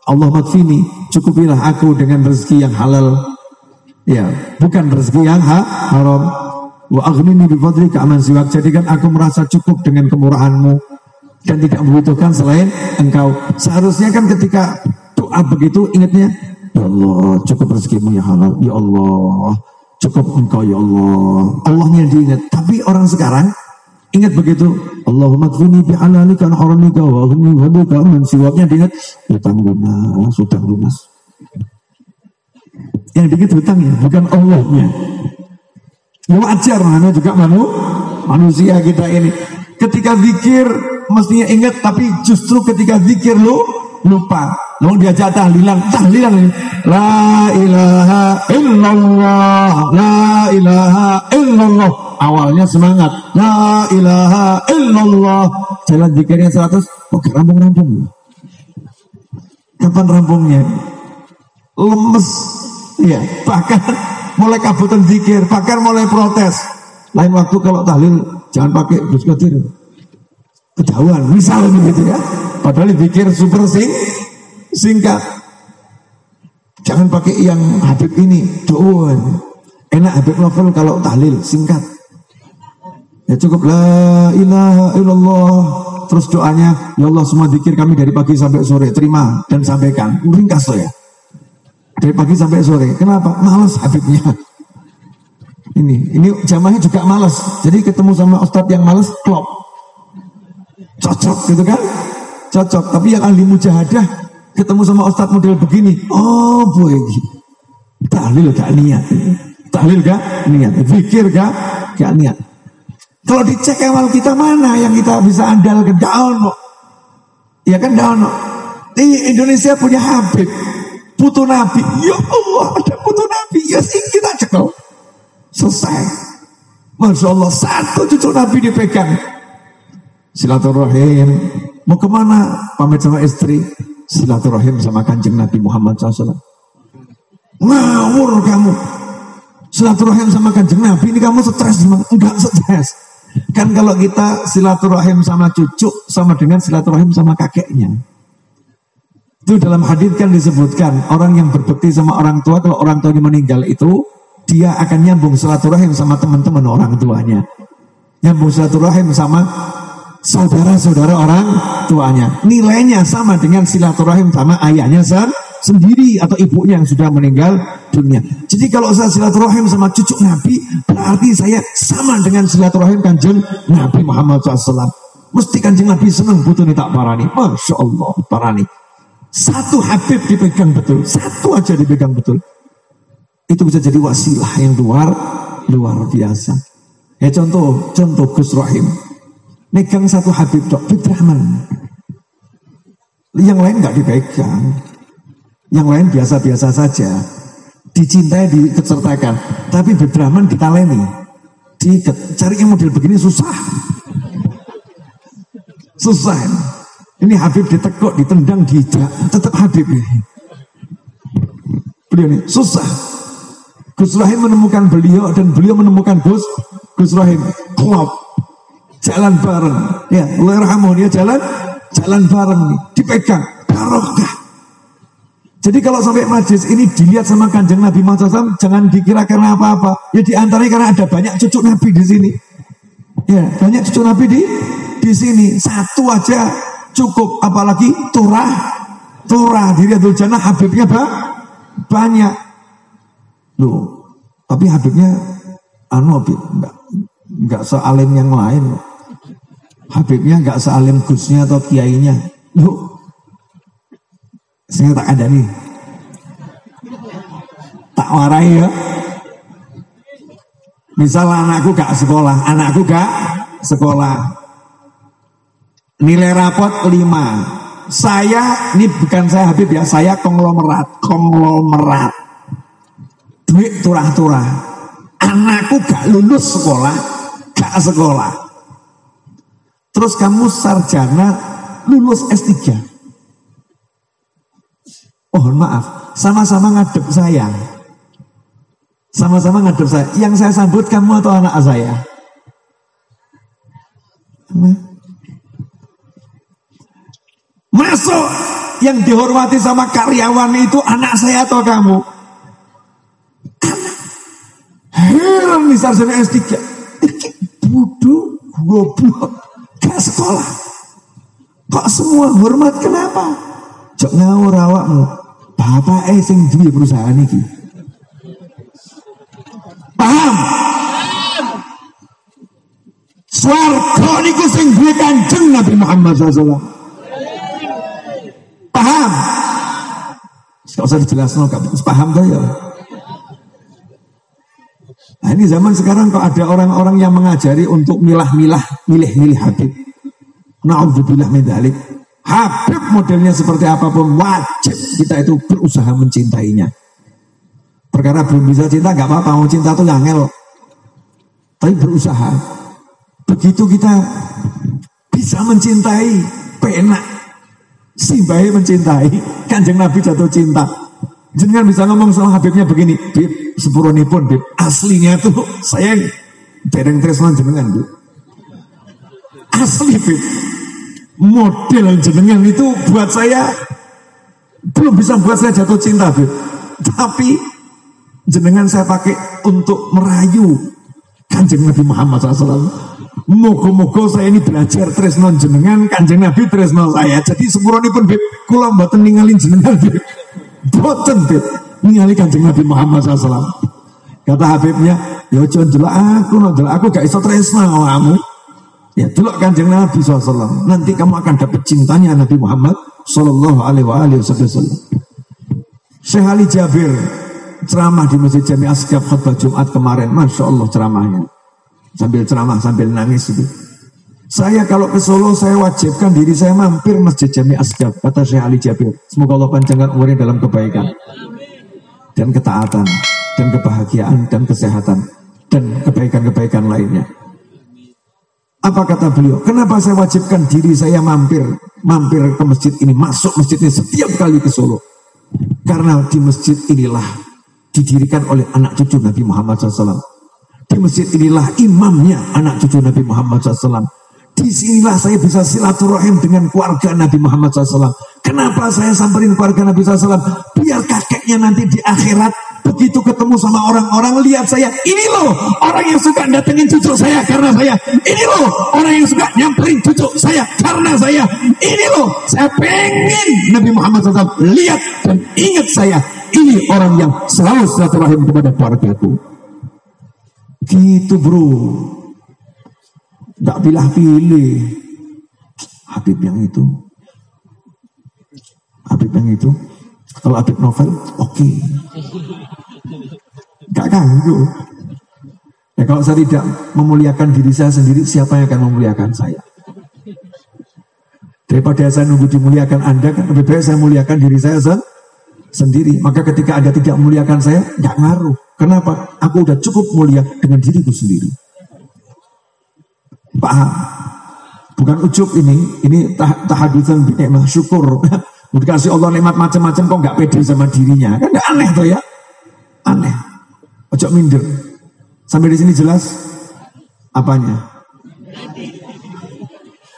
Allahumma kfini, cukupilah aku dengan rezeki yang halal. Ya, bukan rezeki yang haram. Wa aghnini bifadlika amman siwa. Jadikan aku merasa cukup dengan kemurahanmu dan tidak membutuhkan selain engkau. Seharusnya kan ketika doa begitu ingatnya, ya Allah, cukup rezekimu yang halal. Ya Allah, cukup engkau ya Allah. Allahnya diingat. Tapi orang sekarang ingat begitu, Allahumma kfini bihalalika an haramika wa aghnini bifadlika amman siwaknya diingat, hutang lunas. Yang diingat hutangnya, bukan Allahnya. Ya wajar, mana juga manusia kita ini. Ketika zikir mestinya ingat, tapi justru ketika zikir lupa. Lalu diajak tahlilan ini. La ilaha illallah, la ilaha illallah. Awalnya semangat, la ilaha illallah. Jalan zikirnya 100, kok rampung-rampung. Kapan rampungnya? Lemes. Ya, bahkan mulai kabutan zikir, bahkan mulai protes. Lain waktu kalau tahlil jangan pakai Gus Qadir, kejauhan misalnya gitu ya. Padahal zikir super singkat. Jangan pakai yang Habib ini, doan. Enak Habib novel kalau tahlil singkat. Ya cukup la ilaha illallah. Terus doanya, ya Allah semua zikir kami dari pagi sampai sore terima dan sampaikan. Ringkas loh ya. Dari pagi sampai sore. Kenapa? Malas Habibnya. Ini jamaahnya juga malas. Jadi ketemu sama ustadz yang malas, klop. Cocok gitu kan? Cocok. Tapi yang ahli mujahadah ketemu sama ustadz model begini, oh boy, tahlil gak niat. Tahlil gak niat. Zikir gak niat. Kalau dicek awal kita mana yang kita bisa andalkan? Down. Ya kan down. Di Indonesia punya Habib, putu Nabi. Ya Allah, ada putu Nabi. Ya sih kita cekel. Selesai. Masya Allah, 1 cucu Nabi dipegang. Silaturahim. Mau kemana? Pamit sama istri. Silaturahim sama Kanjeng Nabi Muhammad SAW. Ngawur kamu. Silaturahim sama Kanjeng Nabi, ini kamu stres? Enggak stres. Kan kalau kita silaturahim sama cucu sama dengan silaturahim sama kakeknya. Itu dalam hadits kan disebutkan, orang yang berbakti sama orang tua, kalau orang tuanya meninggal itu, dia akan nyambung silaturahim sama teman-teman orang tuanya. Nyambung silaturahim sama saudara-saudara orang tuanya. Nilainya sama dengan silaturahim sama ayahnya sendiri atau ibunya yang sudah meninggal dunia. Jadi kalau saya silaturahim sama cucu Nabi, berarti saya sama dengan silaturahim Kanjeng Nabi Muhammad SAW. Mesti Kanjeng Nabi senang butuh nih tak parani. Masya Allah, parani. 1 Habib dipegang betul, 1 aja dipegang betul. Itu bisa jadi wasilah yang luar biasa. Ya contoh Gus Rahim. Megang 1 Habib dok, Habib Rahman. Yang lain nggak dipegang. Yang lain biasa-biasa saja. Dicintai, dikesertakan. Tapi Habib Rahman ditaleni. Cari yang model begini susah. Susah. Ini Habib ditekuk, ditendang, dijak. Tetap Habib ini. Beliau ini susah. Gus Rahim menemukan beliau dan beliau menemukan Gus Rahim. Klop. Jalan bareng. Ya, Allahyarhamuh, dia jalan bareng nih. Dipegang. Barokah. Jadi kalau sampai majlis ini dilihat sama Kanjeng Nabi Muhammad SAW, jangan dikira karena apa-apa. Ya diantaranya karena ada banyak cucu Nabi di sini. Ya, banyak cucu Nabi di sini. 1 aja cukup, apalagi turah di Riyadhul Jannah Habibnya banyak. Loh, tapi Habibnya enggak sealim yang lain. Habibnya enggak sealim Gusnya atau kiainya. Loh, saya tak ada nih, tak warai ya. Misal anakku gak sekolah, nilai rapot 5. Saya, ini bukan saya Habib ya, saya konglomerat. Duit turah-turah. Anakku gak lulus sekolah, gak sekolah. Terus kamu sarjana, lulus S3. Mohon maaf, sama-sama ngadep saya. Yang saya sambut kamu atau anak saya? Masuk yang dihormati sama karyawan itu anak saya atau kamu? Heran nih sarjana S3. Bodoh, goblok, gak sekolah. Kok semua hormat, kenapa? Jok ngawur awakmu. Bapak sing duwe perusahaan iki. Paham? Swarga niku sing duwe Kanjeng Nabi Muhammad SAW. Paham? Gak usah dijelasno, paham tuh ya. Nah ini zaman sekarang kok ada orang-orang yang mengajari untuk milih-milih Habib. Na'udzubillah min dzalik. Habib modelnya seperti apapun wajib kita itu berusaha mencintainya. Perkara belum bisa cinta gak apa-apa, mau cinta tuh angel. Tapi berusaha. Begitu kita bisa mencintai, penak. Simbahe mencintai, Kanjeng Nabi jatuh cinta. Jenengan bisa ngomong sama Habibnya begini, Bib, sepuronipun Bib, aslinya tuh saya dereng tresno jenengan Bib. Asli Bib. Model jenengan itu buat saya belum bisa buat saya jatuh cinta Bib. Tapi jenengan saya pakai untuk merayu Kanjeng Nabi Muhammad SAW. Moga-moga saya ini belajar tresno jenengan, Kanjeng Nabi tresno saya. Jadi sepuronipun Bib, kula mboten ninggalin jenengan Bib. Boten Bib, ningali Kanjeng Nabi Muhammad SAW. Kata Habibnya, ya jangan delok aku gak iso tresna kamu. Ya delok Kanjeng Nabi SAW. Nanti kamu akan dapat cintanya Nabi Muhammad Sallallahu Alaihi Wasallam. Syekh Ali Jabir ceramah di Masjid Jami Asgaf khutbah Jumat kemarin, Masya Allah ceramahnya. Sambil ceramah sambil nangis itu. Saya kalau ke Solo saya wajibkan diri saya mampir Masjid Jami Asgaf, kata Syekh Ali Jabir. Semoga Allah panjangkan umurnya dalam kebaikan dan ketaatan dan kebahagiaan dan kesehatan dan kebaikan-kebaikan lainnya. Apa kata beliau? Kenapa saya wajibkan diri saya mampir ke masjid ini, masuk masjid ini setiap kali ke Solo? Karena di masjid inilah didirikan oleh anak cucu Nabi Muhammad SAW. Di masjid inilah imamnya anak cucu Nabi Muhammad SAW. Di sinilah saya bisa silaturahim dengan keluarga Nabi Muhammad SAW. Kenapa saya samperin keluarga Nabi SAW? Biar kakeknya nanti di akhirat begitu ketemu sama orang-orang, lihat saya, ini loh orang yang suka datengin cucu saya karena saya, ini loh orang yang suka nyamperin cucu saya karena saya, ini loh saya pengen Nabi Muhammad SAW lihat dan ingat saya, ini orang yang selalu silaturahim kepada keluargaku. Gitu bro, gak pilih-pilih. Habib yang itu, kalau Habib Novel oke. Gak ganggu. Ya kalau saya tidak memuliakan diri saya sendiri, siapa yang akan memuliakan saya? Daripada saya nunggu dimuliakan Anda, kan lebih baik saya muliakan diri saya sendiri. Maka ketika Anda tidak memuliakan saya, gak ngaruh. Kenapa? Aku udah cukup mulia dengan diriku sendiri. Paham? Bukan ujub ini tahadutsan bi'imah syukur. Dikasih Allah nikmat macam-macam kok nggak pede sama dirinya, kan nggak aneh tuh ya, aneh. Ojo minder. Sampai di sini jelas apanya?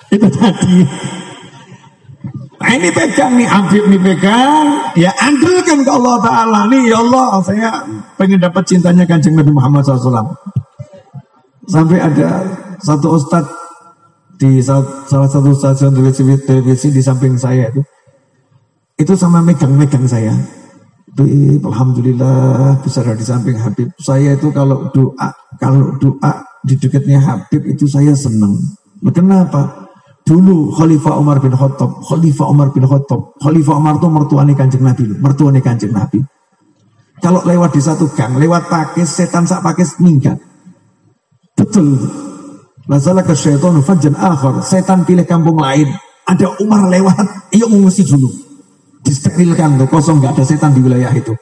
Itu tadi. Nah ini pegang nih, Habib nih pegang, ya andalkan ke Allah Ta'ala nih, ya Allah saya pengen dapat cintanya Kanjeng Nabi Muhammad SAW. Sampai ada satu ustadz di salah satu stasiun televisi di samping saya itu sama megang saya. Alhamdulillah bisa ada di samping Habib. Saya itu kalau doa di dekatnya Habib itu saya senang. Kenapa? Dulu Khalifah Umar bin Khattab itu mertuane Kanjeng Nabi. Kalau lewat di satu gang, lewat pakis, setan sak pakis minggat. Betul. Lazalaka syaitanu fajjan akhar. Setan pilih kampung lain. Ada Umar lewat, ayo mengungsi dulu. Disterilkan tuh, kosong, nggak ada setan di wilayah itu.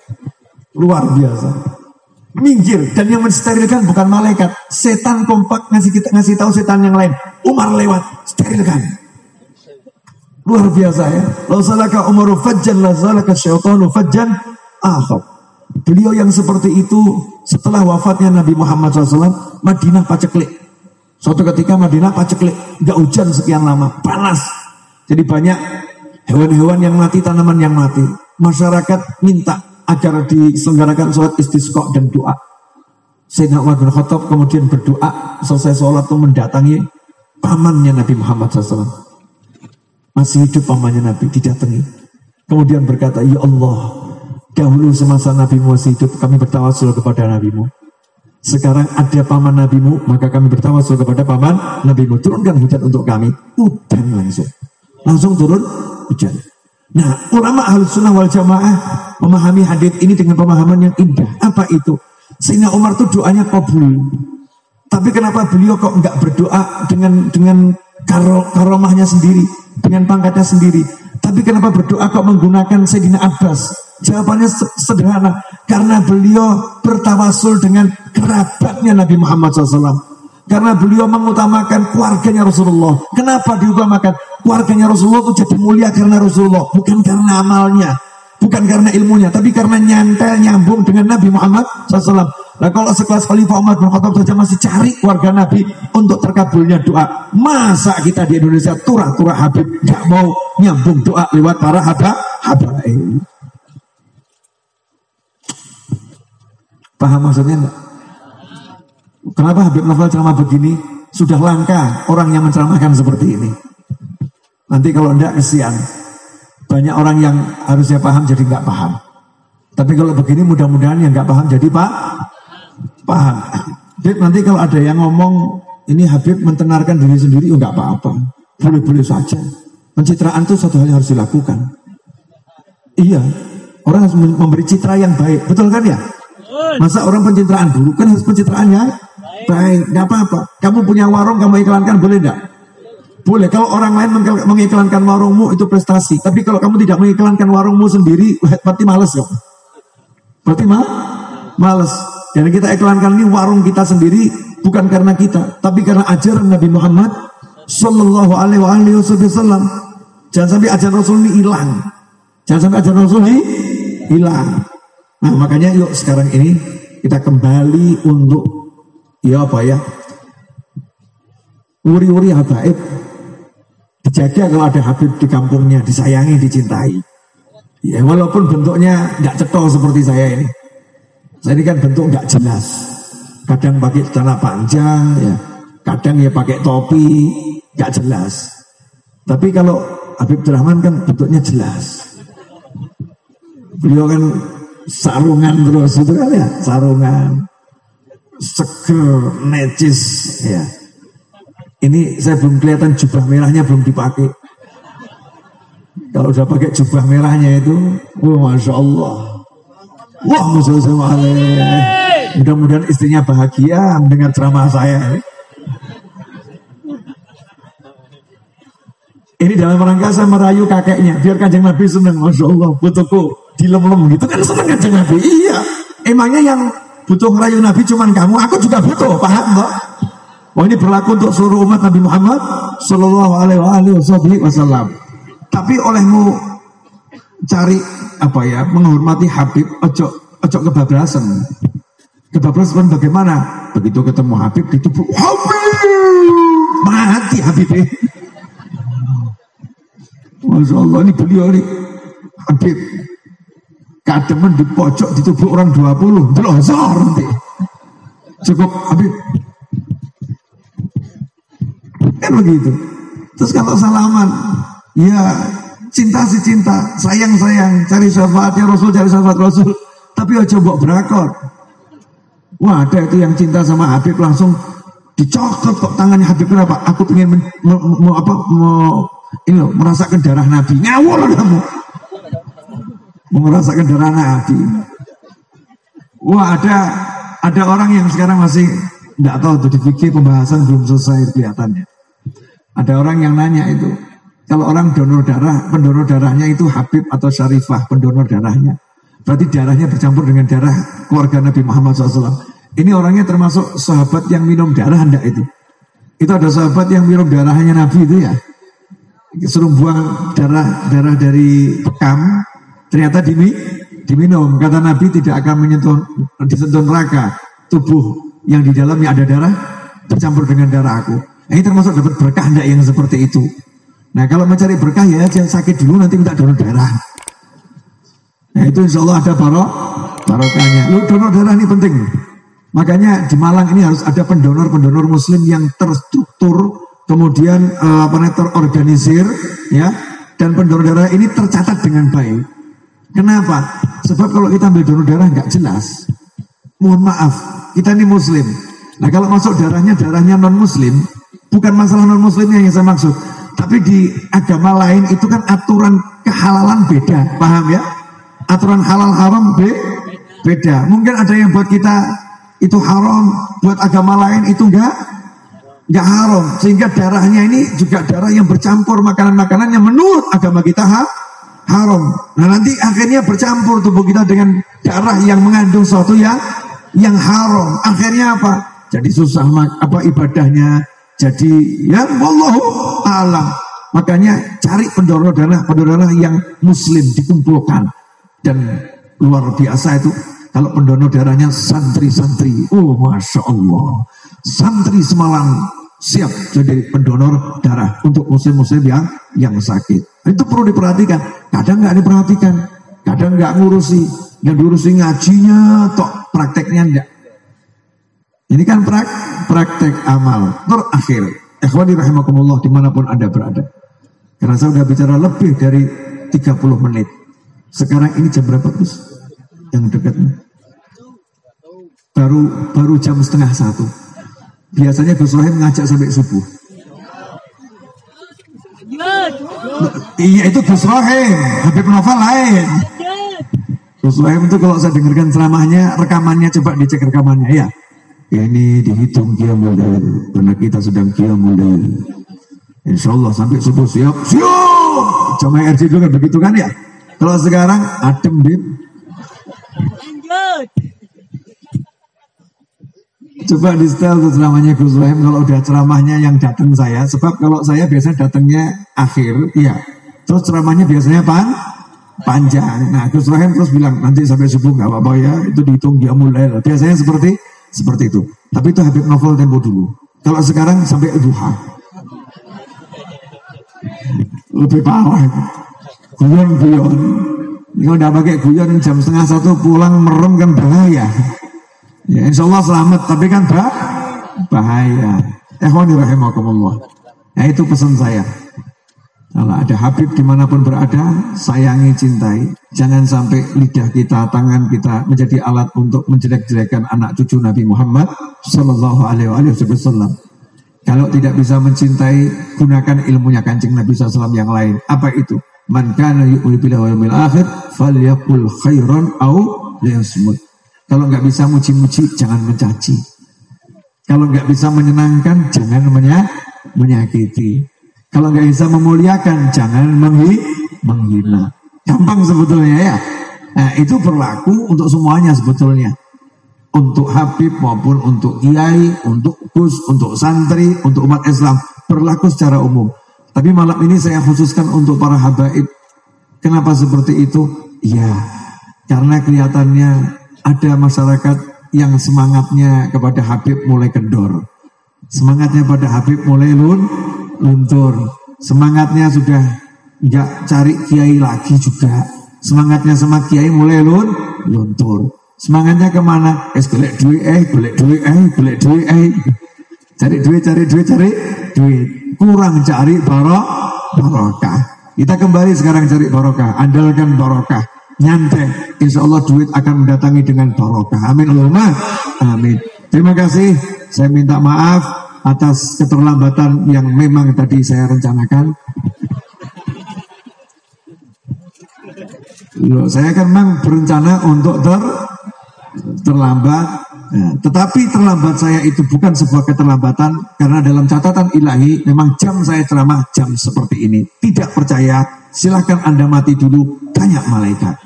Luar biasa. Minggir, dan yang mensterilkan bukan malaikat. Setan kompak ngasih tahu setan yang lain. Umar lewat, sterilkan. Luar biasa ya. Lazalaka Umaru fajjan, lazalaka syaitanu fajjan akhar. Beliau yang seperti itu setelah wafatnya Nabi Muhammad SAW, Madinah paceklik. Suatu ketika Madinah paceklik, nggak hujan sekian lama, panas. Jadi banyak hewan-hewan yang mati, tanaman yang mati. Masyarakat minta agar diselenggarakan sholat istisqa dan doa. Sayyidina Umar bin Khattab kemudian berdoa, selesai sholat itu mendatangi pamannya Nabi Muhammad SAW. Masih hidup pamannya Nabi, didatangi. Kemudian berkata, ya Allah, dahulu semasa Nabimu masih hidup, kami bertawasul kepada Nabimu. Sekarang ada paman Nabimu, maka kami bertawasul kepada paman Nabimu. Turunkan hujan untuk kami. Udan langsung turun hujan. Nah, ulama Ahlus Sunnah wal Jamaah memahami hadits ini dengan pemahaman yang indah. Apa itu? Sayyidina Umar itu doanya kabul. Tapi kenapa beliau kok enggak berdoa dengan karomahnya sendiri, dengan pangkatnya sendiri? Tapi kenapa berdoa kok menggunakan Sayyidina Abbas? Jawabannya sederhana, karena beliau bertawasul dengan kerabatnya Nabi Muhammad SAW. Karena beliau mengutamakan keluarganya Rasulullah. Kenapa diutamakan? Keluarganya Rasulullah itu jadi mulia karena Rasulullah, bukan karena amalnya, bukan karena ilmunya, tapi karena nyantel nyambung dengan Nabi Muhammad SAW. Nah, kalau sekelas Khalifah Umar bin Khattab saja masih cari keluarga Nabi untuk terkabulnya doa, masa kita di Indonesia turah-turah Habib nggak mau nyambung doa lewat para habaib? Paham maksudnya enggak? Kenapa Habib Novel ceramah begini? Sudah langka orang yang menceramahkan seperti ini. Nanti kalau enggak kesian, banyak orang yang harusnya paham jadi nggak paham. Tapi kalau begini mudah-mudahan yang nggak paham jadi paham. Habib, nanti kalau ada yang ngomong ini Habib mentenarkan diri sendiri, nggak apa-apa, boleh-boleh saja. Pencitraan itu suatu hal yang harus dilakukan. Iya, orang harus memberi citra yang baik, betul kan ya? Masa orang pencitraan dulu, kan harus pencitraannya baik, nggak apa-apa. Kamu punya warung, kamu iklankan, boleh nggak? Boleh. Kalau orang lain mengiklankan warungmu itu prestasi. Tapi kalau kamu tidak mengiklankan warungmu sendiri, berarti males kok. Berarti males. Dan kita iklankan ini warung kita sendiri bukan karena kita, tapi karena ajaran Nabi Muhammad Sallallahu Alaihi Wasallam. Jangan sampai ajaran Rasul ini hilang. Jangan sampai ajaran Rasul ini hilang. Nah, makanya yuk sekarang ini kita kembali untuk wuri-wuri habaib. Dijaga kalau ada Habib di kampungnya, disayangi, dicintai. Ya, walaupun bentuknya nggak cetol seperti saya ini. Saya ini kan bentuk nggak jelas. Kadang pakai celana panjang, ya. Kadang ya pakai topi, nggak jelas. Tapi kalau Habib Rahman kan bentuknya jelas. Beliau kan sarungan terus itu kan ya, sarungan, seger, necis, ya. Ini saya belum kelihatan jubah merahnya belum dipakai. Kalau udah pakai jubah merahnya itu, masya Allah, wah mudah-mudahan istrinya bahagia mendengar ceramah saya. Ini dalam rangka saya merayu kakeknya, biar Kanjeng Nabi senang, masya Allah, putuku dilem-lem gitu kan senang Kanjeng Nabi. Iya, emangnya yang butuh ngerayu Nabi cuman kamu, aku juga butuh, paham kok? Wah, ini berlaku untuk seluruh umat Nabi Muhammad Sallallahu Alaihi Wasallam. Tapi olehmu cari menghormati Habib, ojo kebablasan. Kebablasan bagaimana? Begitu ketemu Habib ditepuk, Habib, mati Habib. Masya Allah, ini beliau nih Habib kademen di pojok ditepuk orang 20, delosor nanti. Cukup Habib. Kan begitu. Terus kalau salaman, ya cinta sih cinta, sayang cari syafaatnya Rasul, cari syafaat Rasul. Tapi aja mbok berakor. Wah, ada itu yang cinta sama Habib langsung dicokot kok tangannya Habib. Kenapa? Aku pengen merasakan darah Nabi. Ngawur kamu. Mau merasakan darah Nabi. Wah, ada orang yang sekarang masih nggak tahu tuh, dipikir pembahasan belum selesai kelihatannya. Ada orang yang nanya itu, kalau orang donor darah, pendonor darahnya itu Habib atau Syarifah, pendonor darahnya. Berarti darahnya bercampur dengan darah keluarga Nabi Muhammad SAW. Ini orangnya termasuk sahabat yang minum darah, enggak itu? Itu ada sahabat yang minum darahnya Nabi itu ya. Suruh buang darah dari bekam, ternyata diminum. Kata Nabi tidak akan disentuh neraka tubuh yang di dalamnya ada darah bercampur dengan darah aku. Ini termasuk dapat berkah enggak yang seperti itu. Nah kalau mencari berkah ya jangan sakit dulu nanti minta donor darah. Nah itu insya Allah ada barokahnya. Donor darah ini penting. Makanya di Malang ini harus ada pendonor-pendonor muslim yang terstruktur, kemudian terorganisir, ya. Dan pendonor darah ini tercatat dengan baik. Kenapa? Sebab kalau kita ambil donor darah nggak jelas. Mohon maaf, kita ini muslim. Nah kalau masuk darahnya non muslim, bukan masalah non muslimnya yang saya maksud. Tapi di agama lain itu kan aturan kehalalan beda, paham ya? Aturan halal haram beda. Mungkin ada yang buat kita itu haram, buat agama lain itu enggak haram, sehingga darahnya ini juga darah yang bercampur makanan-makanan yang menurut agama kita haram. Nah nanti akhirnya bercampur tubuh kita dengan darah yang mengandung sesuatu yang haram. Akhirnya apa? Jadi susah ibadahnya. Jadi ya wallahu a'lam. Makanya cari pendonor darah yang muslim dikumpulkan. Dan luar biasa itu kalau pendonor darahnya santri-santri, oh masya Allah, santri Semalang siap jadi pendonor darah untuk muslim-muslim yang sakit. Itu perlu diperhatikan. Kadang nggak diperhatikan, kadang nggak ngurusi, yang diurusi ngajinya, tok prakteknya enggak. Ini kan praktek amal terakhir. Ikhwani rahimakumullah dimanapun Anda berada. Karena saya sudah bicara lebih dari 30 menit. Sekarang ini jam berapa Gus? Yang dekatnya baru jam 12:30. Biasanya Gus Rohim ngajak sampai subuh. Iya itu Gus Rohim, Habib Novel lain. Gus Rohim itu kalau saya dengarkan ceramahnya, rekamannya coba dicek rekamannya ya. Ini dihitung qiyamul lail karena kita sedang qiyamul lail. Insyaallah sampai subuh siap. Jamaah RJ dulu kan begitu kan ya. Kalau sekarang adem bin. Lanjut. Coba di setel tuh ceramahnya Gus Rohim kalau udah ceramahnya yang datang saya. Sebab kalau saya biasa datangnya akhir, iya. Terus ceramahnya biasanya panjang. Nah Gus Rohim terus bilang nanti sampai subuh nggak apa-apa ya. Itu dihitung qiyamul lail. Biasanya seperti itu. Tapi itu Habib Novel tempo dulu. Kalau sekarang sampai duha. Lebih parah. Guyon. Kalau udah pakai guyon jam 12:30 pulang merem kan bahaya. Ya insya Allah selamat, tapi kan bahaya. Ikhwani rahimakumullah. Ya itu pesan saya. Kalau ada Habib dimanapun berada, sayangi, cintai. Jangan sampai lidah kita, tangan kita menjadi alat untuk menjelek-jelekan anak cucu Nabi Muhammad Sallallahu Alaihi Wasallam. Kalau tidak bisa mencintai, gunakan ilmunya Kanjeng Nabi SAW yang lain. Apa itu? Man kana yu'minu billahi wal yawmil akhir falyaqul khairan aw liyasmut. Kalau nggak bisa muji-muji, jangan mencaci. Kalau nggak bisa menyenangkan, jangan menyakiti. Kalau nggak bisa memuliakan, jangan menghina. Gampang sebetulnya ya. Nah itu berlaku untuk semuanya sebetulnya. Untuk Habib maupun untuk kiai, untuk Gus, untuk santri, untuk umat Islam. Berlaku secara umum. Tapi malam ini saya khususkan untuk para habaib. Kenapa seperti itu? Ya, karena kelihatannya ada masyarakat yang semangatnya kepada Habib mulai kendor. Semangatnya pada Habib mulai luntur. Semangatnya sudah nggak cari kiai lagi juga. Semangatnya sama kiai mulai luntur. Semangatnya kemana? Golek duit. Cari duit. Kurang cari barokah. Kita kembali sekarang cari barokah. Andalkan barokah. Nyantai. Insya Allah duit akan mendatangi dengan barokah. Amin Allahumma. Amin. Terima kasih. Saya minta maaf atas keterlambatan yang memang tadi saya rencanakan. Loh, saya kan memang berencana untuk terlambat. Nah, tetapi terlambat saya itu bukan sebuah keterlambatan karena dalam catatan ilahi memang jam saya ceramah jam seperti ini. Tidak percaya, silahkan Anda mati dulu, tanya malaikat.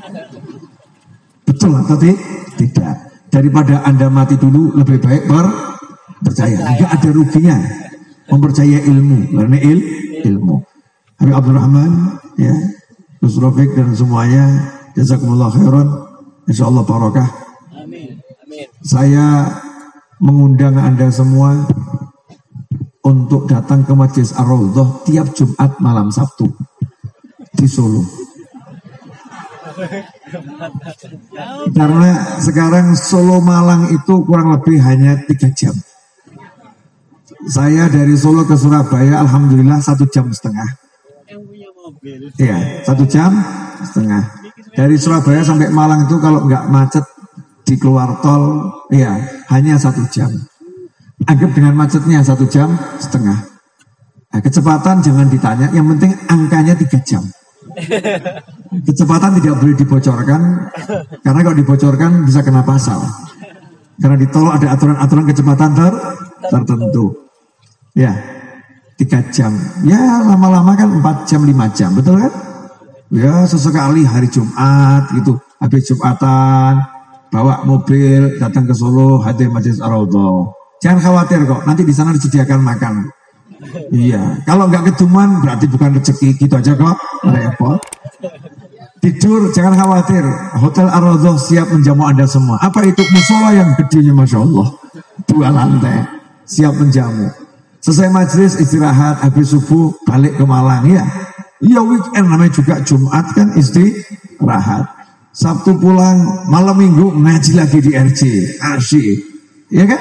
Betul atau tidak? Daripada Anda mati dulu lebih baik percaya. Tidak ada ruginya mempercayai ilmu, karena ilmu. Habib Abdurrahman, ya, Gus Rafiq dan semuanya, jazakumullah khairan, insyaallah barakah. Saya mengundang Anda semua untuk datang ke Majelis Ar-Raudhah tiap Jumat malam Sabtu di Solo. Karena sekarang Solo Malang itu kurang lebih hanya 3 jam. Saya dari Solo ke Surabaya alhamdulillah 1 jam setengah. Iya, 1 jam setengah. Dari Surabaya sampai Malang itu kalau nggak macet di keluar tol, ya hanya 1 jam. Anggap dengan macetnya 1 jam setengah. Nah, kecepatan jangan ditanya, yang penting angkanya 3 jam. Kecepatan tidak boleh dibocorkan, karena kalau dibocorkan bisa kena pasal. Karena di tol ada aturan-aturan kecepatan tertentu. Ya, 3 jam. Ya lama-lama kan 4 jam, 5 jam, betul kan? Ya sesekali hari Jumat gitu, habis Jumatan, bawa mobil datang ke Solo, hadir Majelis Ar-Raudhah. Jangan khawatir kok, nanti di sana disediakan makan. Iya, kalau nggak keduman berarti bukan rezeki, gitu aja kok, repot. Tidur jangan khawatir, Hotel Ar-Raudhah siap menjamu Anda semua. Apa itu? Musola yang gedenya Masya Allah, 2 lantai, siap menjamu. Selesai majelis istirahat, habis subuh balik ke Malang ya. Iya weekend namanya juga Jumat kan istirahat. Sabtu pulang, malam Minggu ngaji lagi di RJ, asyik, ya kan?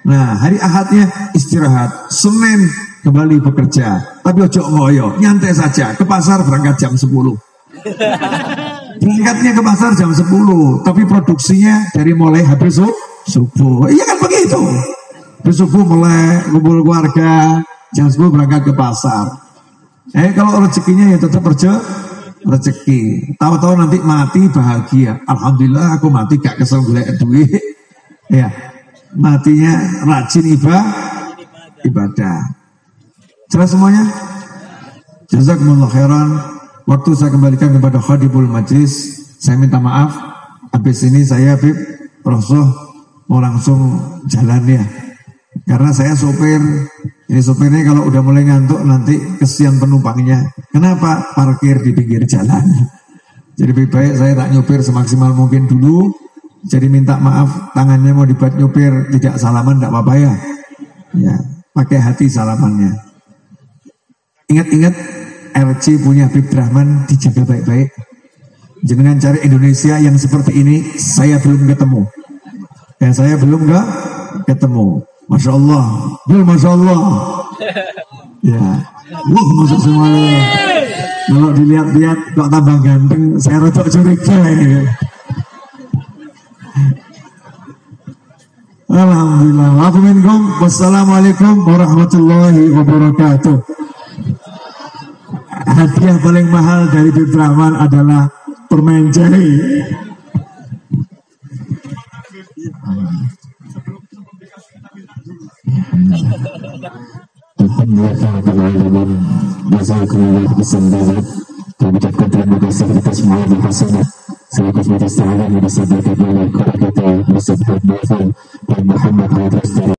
Nah hari Ahadnya istirahat, Senin kembali bekerja. Tapi ojo ngoyo, nyantai saja. Ke pasar berangkat jam 10. Berangkatnya ke pasar jam 10, tapi produksinya dari mulai habis subuh. Iya kan begitu. Habis subuh mulai kumpul keluarga, jam 10 berangkat ke pasar. Kalau rezekinya ya tetap rezeki. Tahu-tahu nanti mati bahagia. Alhamdulillah aku mati gak kesel golek duit. Ya. Matinya rajin ibadah. Jelas semuanya? Jazakumullah khairan. Waktu saya kembalikan kepada Khadibul Majlis. Saya minta maaf. Habis ini saya Habib Rosoh mau langsung jalan ya. Karena saya sopir. Ini sopirnya kalau udah mulai ngantuk nanti kesian penumpangnya. Kenapa? Parkir di pinggir jalan. Jadi lebih baik saya tak nyopir semaksimal mungkin dulu. Jadi minta maaf, tangannya mau dibuat nyopir, tidak salaman, tidak apa-apa ya. Ya, pakai hati salamannya. Ingat-ingat, RC punya Habib Rahman, dijaga baik-baik. Jangan cari Indonesia yang seperti ini, saya belum ketemu. Dan saya belum ketemu. Masya Allah, Masya Allah. Ya, masuk semuanya. Kalau dilihat-lihat kok tambah ganteng, saya rotok curiga ini. Alhamdulillah. Wassalamualaikum warahmatullahi wabarakatuh. Hadiah paling mahal dari Habib Rahman adalah permen jahe. Kami ucapkan terima kasih kepada semua yang berhasil. Selaku majelis ta'ala yang disampaikan oleh kepada kita Ustaz Habib dan Muhammad Haidar.